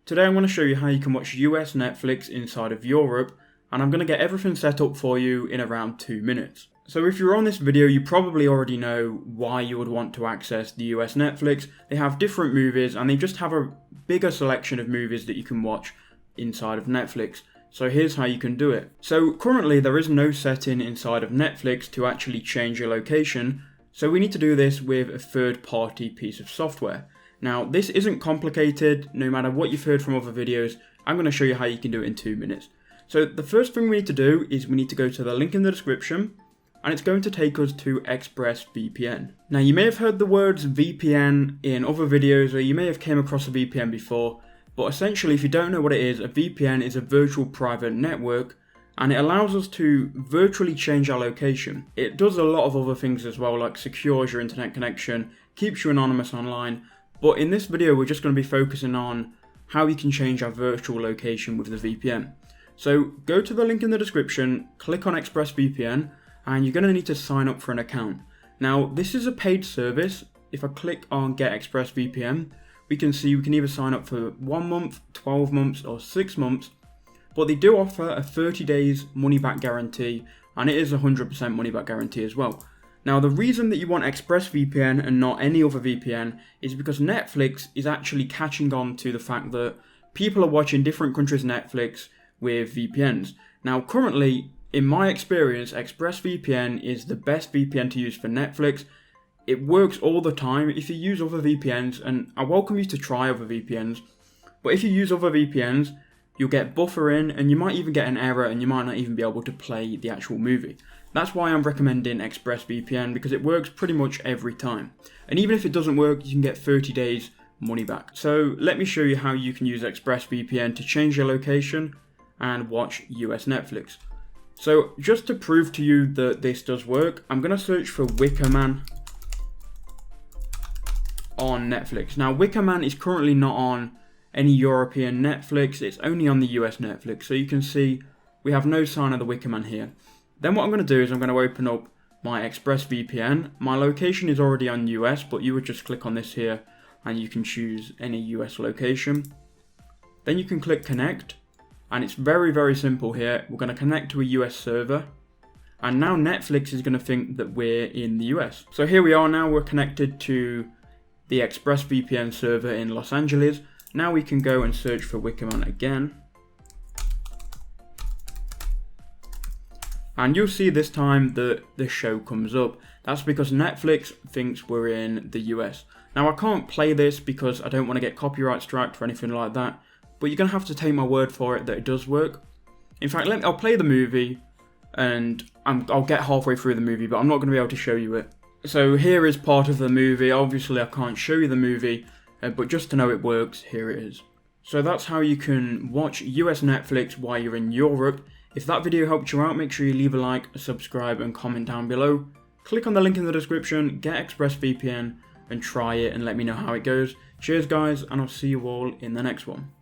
Today I'm going to show you how you can watch US Netflix inside of Europe, and I'm going to get everything set up for you in around 2 minutes. So if you're on this video, you probably already know why you would want to access the US Netflix. They have different movies and they just have a bigger selection of movies that you can watch inside of Netflix. So here's how you can do it. So currently there is no setting inside of Netflix to actually change your location, so we need to do this with a third-party piece of software. Now this isn't complicated. No matter what you've heard from other videos, I'm going to show you how you can do it in 2 minutes. So the first thing we need to do is we need to go to the link in the description, and it's going to take us to ExpressVPN. Now you may have heard the words VPN in other videos, or you may have came across a VPN before, but essentially if you don't know what it is, a VPN is a virtual private network, and it allows us to virtually change our location. It does a lot of other things as well, like secures your internet connection, keeps you anonymous online, but in this video we're just going to be focusing on how we can change our virtual location with the VPN. So go to the link in the description, click on ExpressVPN, and you're going to need to sign up for an account. Now this is a paid service. If I click on Get ExpressVPN, we can see we can either sign up for 1 month, 12 months or 6 months, but they do offer a 30 days money back guarantee, and it is a 100% money back guarantee as well. Now the reason that you want ExpressVPN and not any other VPN is because Netflix is actually catching on to the fact that people are watching different countries' Netflix with VPNs. Now currently, in my experience, ExpressVPN is the best VPN to use for Netflix. It works all the time. If you use other VPNs, and I welcome you to try other VPNs, but if you use other VPNs, you'll get buffering and you might even get an error and you might not even be able to play the actual movie. That's why I'm recommending ExpressVPN, because it works pretty much every time. And even if it doesn't work, you can get 30 days money back. So let me show you how you can use ExpressVPN to change your location and watch US Netflix. So just to prove to you that this does work, I'm going to search for Wicker Man on Netflix. Now Wicker Man is currently not on any European Netflix, it's only on the US Netflix, so you can see we have no sign of the Wicker Man here. Then what I'm going to do is I'm going to open up my ExpressVPN. My location is already on US, but you would just click on this here and you can choose any US location. Then you can click connect, and it's very simple here. We're going to connect to a US server, and now Netflix is going to think that we're in the US. So here we are now, we're connected to the ExpressVPN server in Los Angeles. Now we can go and search for Wicker Man again. And you'll see this time that the show comes up. That's because Netflix thinks we're in the US. Now I can't play this because I don't want to get copyright striked or anything like that, but you're going to have to take my word for it that it does work. In fact, I'll play the movie and I'll get halfway through the movie, but I'm not going to be able to show you it. So here is part of the movie. Obviously I can't show you the movie, but just to know it works, here it is. So that's how you can watch US Netflix while you're in Europe. If that video helped you out, make sure you leave a like, subscribe and comment down below. Click on the link in the description, get ExpressVPN and try it and let me know how it goes. Cheers guys, and I'll see you all in the next one.